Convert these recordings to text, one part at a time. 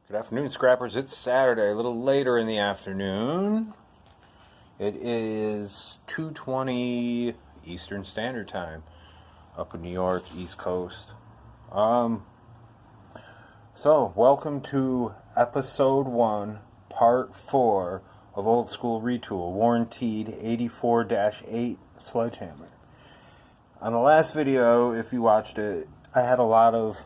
Good afternoon, Scrappers. It's Saturday, a little later in the afternoon. It is 2:20 Eastern Standard Time up in New York, East Coast. So, welcome to Episode 1, Part 4 of Old School Retool, Warren-Teed 84-8 Sledgehammer. On the last video, if you watched it, I had a lot of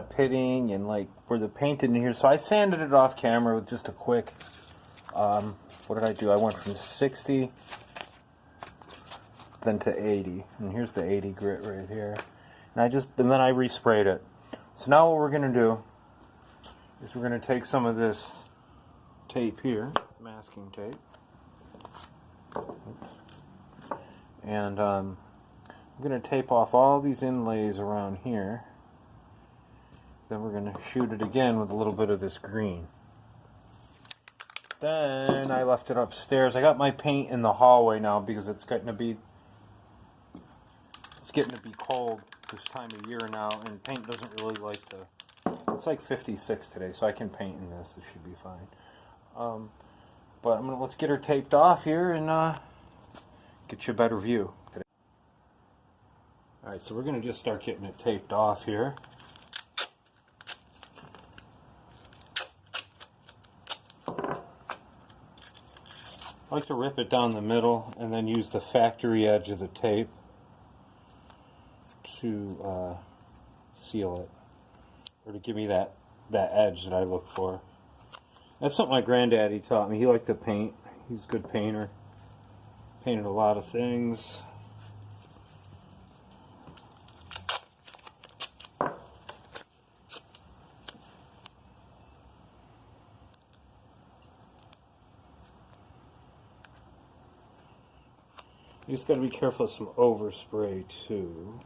pitting and like where the paint in here, so I sanded it off camera with just a quick what did I do? I went from 60 then to 80, and here's the 80 grit right here, and then I resprayed it. So now what we're gonna do is we're gonna take some of this tape here, masking tape. Oops. And I'm going to tape off all these inlays around here. Then we're going to shoot it again with a little bit of this green. Then I left it upstairs. I got my paint in the hallway now because it's getting to be cold this time of year now, and paint doesn't really like to. It's like 56 today, so I can paint in this. It should be fine. But let's get her taped off here and get you a better view today. Alright, so we're going to just start getting it taped off here. I like to rip it down the middle and then use the factory edge of the tape to seal it, or to give me that edge that I look for. That's something my granddaddy taught me. He liked to paint. He's a good painter. Painted a lot of things. You just got to be careful of some overspray too.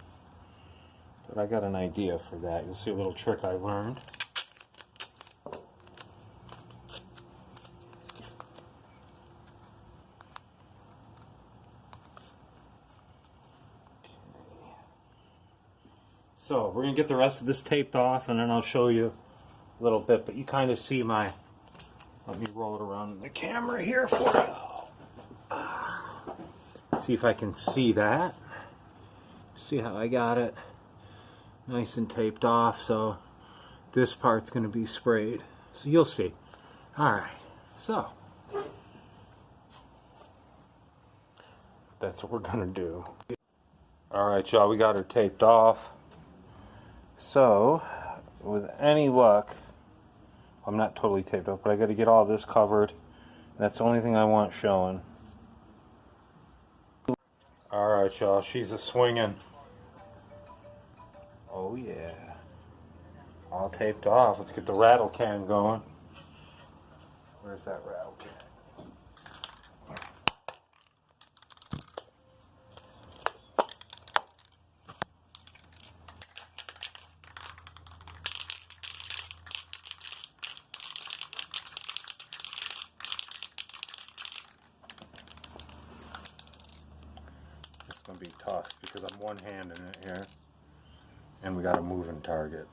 But I got an idea for that. You'll see a little trick I learned. So we're going to get the rest of this taped off, and then I'll show you a little bit, but you kind of see let me roll it around in the camera here for you. See if I can see that. See how I got it nice and taped off, so this part's going to be sprayed. So you'll see. Alright, so that's what we're going to do. Alright, y'all, we got her taped off. So, with any luck, I'm not totally taped up, but I got to get all this covered. That's the only thing I want showing. Alright, y'all, she's a swinging. Oh yeah. All taped off. Let's get the rattle can going. Where's that rattle can? Gonna be tough because I'm one-handed in it here, and we got a moving target.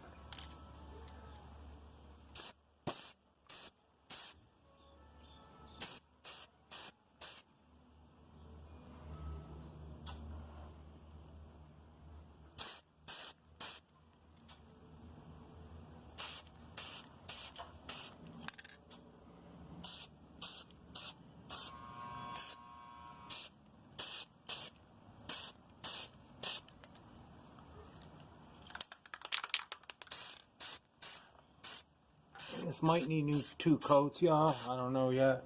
This might need two coats, y'all. I don't know yet.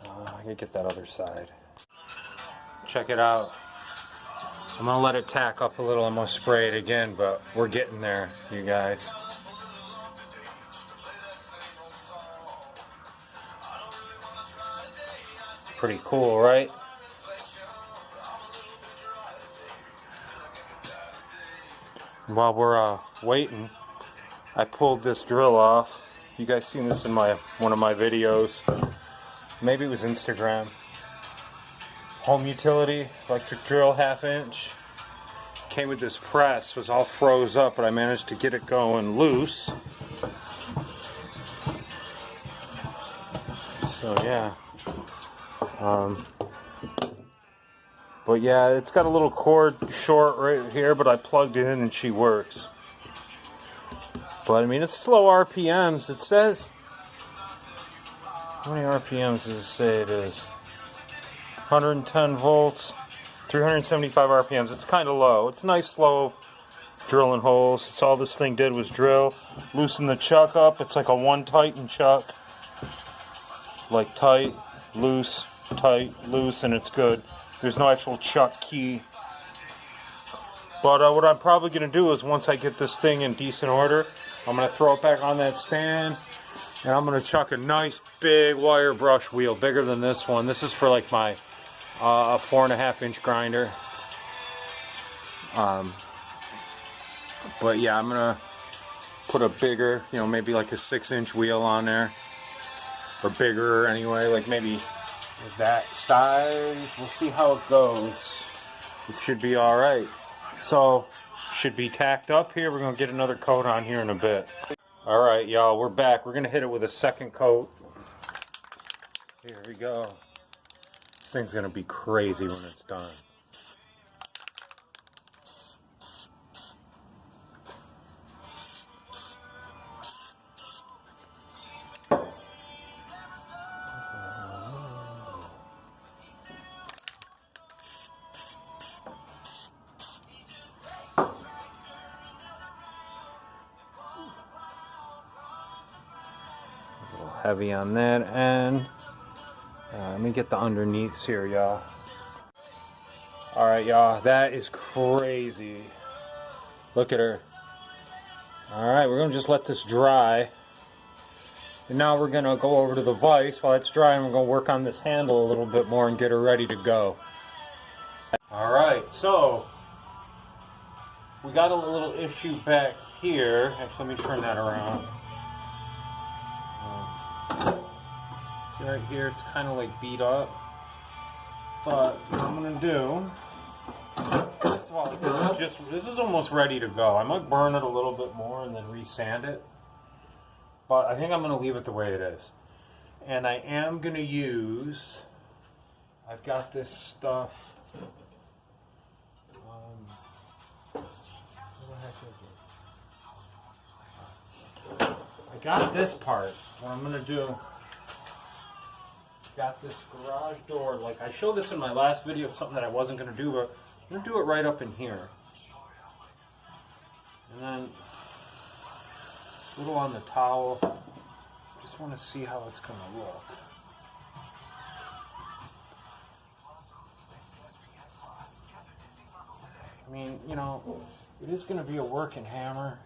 I gotta get that other side. Check it out. I'm gonna let it tack up a little. I'm gonna spray it again, but we're getting there, you guys. Pretty cool, right? While we're waiting, I pulled this drill off. You guys seen this in one of my videos. Maybe it was Instagram. Home utility, electric drill, 1/2 inch. came with this press, was all froze up, but I managed to get it going loose. So yeah. But yeah, it's got a little cord short right here, but I plugged it in and she works. But I mean, it's slow RPMs. It says, how many RPMs does it say it is? 110 volts, 375 RPMs. It's kind of low. It's nice, slow drilling holes. That's all this thing did was drill, loosen the chuck up. It's like a one tighten chuck. Like tight, loose, and it's good. There's no actual chuck key. But what I'm probably going to do is once I get this thing in decent order, I'm going to throw it back on that stand, and I'm going to chuck a nice big wire brush wheel, bigger than this one. This is for like my 4.5 inch grinder. But yeah, I'm going to put a bigger, you know, maybe like a 6-inch wheel on there. Or bigger anyway, like maybe that size. We'll see how it goes. It should be alright. So, should be tacked up here. We're going to get another coat on here in a bit. Alright, y'all, we're back. We're going to hit it with a second coat. Here we go. This thing's going to be crazy when it's done. Heavy on that end. Let me get the underneaths here, y'all. Alright, y'all, that is crazy. Look at her. Alright, we're going to just let this dry. And now we're going to go over to the vise while it's dry, and we're going to work on this handle a little bit more and get her ready to go. Alright, so we got a little issue back here. Actually, let me turn that around. See right here, it's kind of like beat up. But what I'm going to do, first of all, this is almost ready to go. I might burn it a little bit more and then re-sand it. But I think I'm going to leave it the way it is. And I am going to use, I've got this stuff. What the heck is it? I got this part. What I'm going to do, got this garage door. Like I showed this in my last video, something that I wasn't going to do, but I'm going to do it right up in here. And then a little on the towel. Just want to see how it's going to look. I mean, you know, it is going to be a working hammer.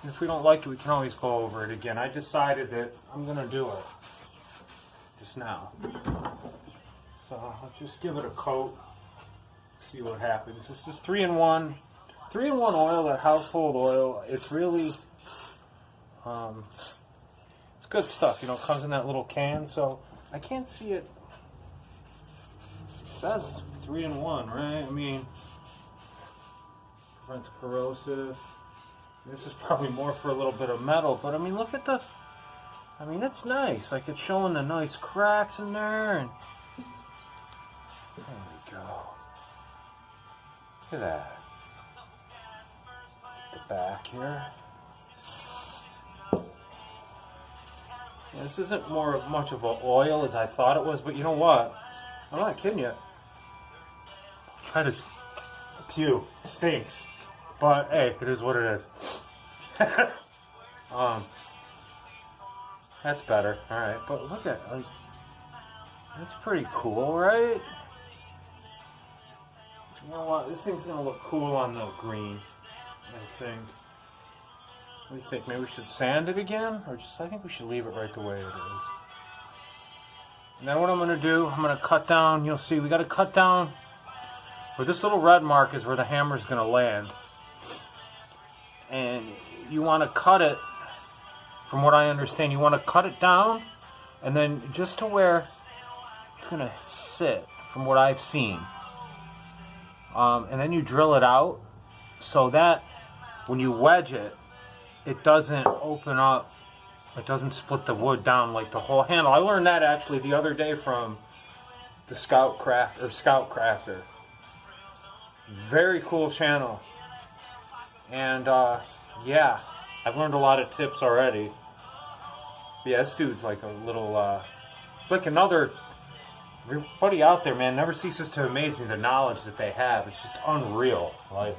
If we don't like it, we can always go over it again. I decided that I'm going to do it just now. So I'll just give it a coat, see what happens. This is 3-in-1. 3-in-1 oil, that household oil. It's really, it's good stuff. You know, it comes in that little can, so I can't see it. It says 3-in-1, right? I mean, prevents corrosive. This is probably more for a little bit of metal, but I mean, look at the, I mean, it's nice. Like, it's showing the nice cracks in there, and there we go. Look at that. The back here. Yeah, this isn't much of an oil as I thought it was, but you know what? I'm not kidding you. Kind of, pew, stinks. But hey, it is what it is. That's better. Alright, but look at, like, that's pretty cool, right? You know what? This thing's gonna look cool on the green, I think. What do you think? Maybe we should sand it again? Or just, I think we should leave it right the way it is. And then what I'm gonna do, I'm gonna cut down, you'll see, we gotta cut down where this little red mark is where the hammer's gonna land. And you want to cut it, from what I understand, you want to cut it down and then just to where it's going to sit, from what I've seen. and then you drill it out so that when you wedge it, it doesn't open up. It doesn't split the wood down like the whole handle. I learned that actually the other day from the Scout Crafter. Very cool channel. And yeah, I've learned a lot of tips already. Yeah, this dude's like a little, it's like another, everybody out there, man, never ceases to amaze me the knowledge that they have. It's just unreal. Like,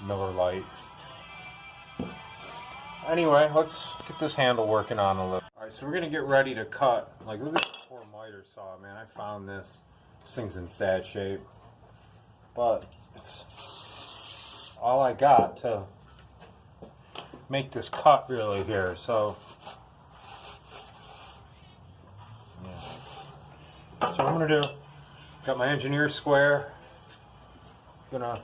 Miller Lite. Anyway, let's get this handle working on a little. Alright, so we're going to get ready to cut. Like, look at this poor miter saw, man. I found this. This thing's in sad shape. But it's all I got to make this cut really here. So, yeah. So I'm going to do, got my engineer square. I'm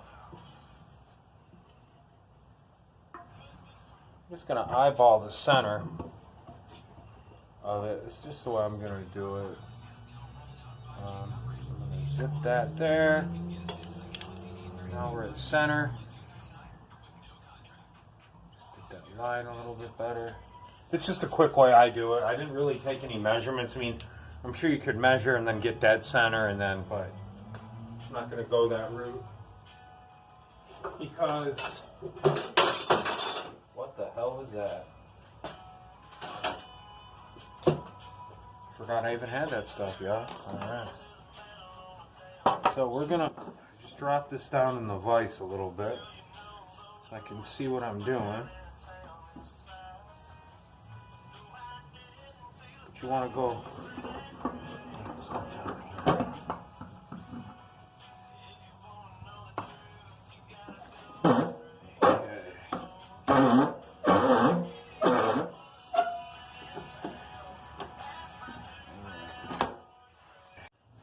just going to eyeball the center of it. It's just the way I'm going to do it. I'm going to zip that there. Now we're at center. Just get that line a little bit better. It's just a quick way I do it. I didn't really take any measurements. I mean, I'm sure you could measure and then get dead center and then, but I'm not going to go that route. Because, what the hell was that? Forgot I even had that stuff, y'all. Alright. So we're going to just drop this down in the vise a little bit. So I can see what I'm doing. But you want to go...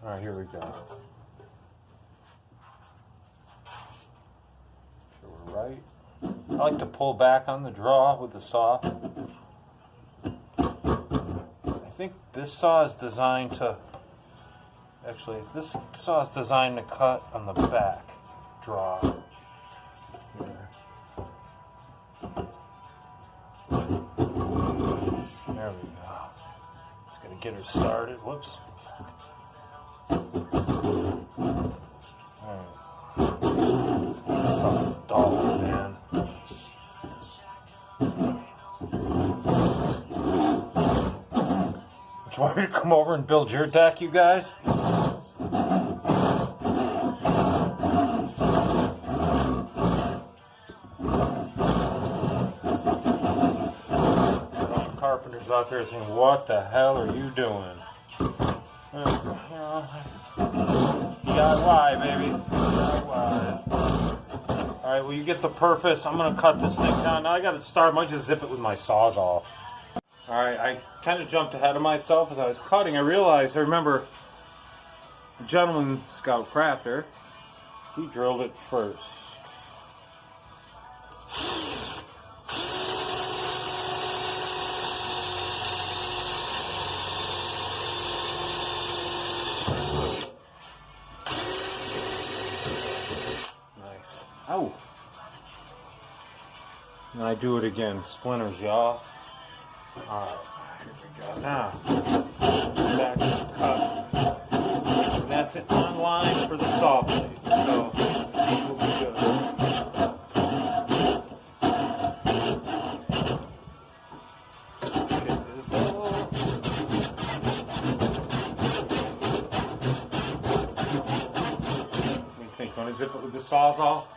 Alright, here we go. So we're right. I like to pull back on the draw with the saw. I think this saw is designed to, actually, this saw is designed to cut on the back draw. There we go. Just gonna get her started. Whoops. Alright. This saw is dull, man. Do you want me to come over and build your deck, you guys? Carpenters out there saying, what the hell are you doing? DIY, baby. DIY. Alright, well, you get the purpose. I'm going to cut this thing down. Now I got to start. I might just zip it with my Sawzall. Alright, I kind of jumped ahead of myself as I was cutting. I remember the gentleman, Scout Crafter, he drilled it first. Nice. Ow! And I do it again. Splinters, y'all. Alright, here we go. Now, back to the cut. And that's it on line for the saw blade. So, we'll be good. What do you think? Want to zip it with the Sawzall?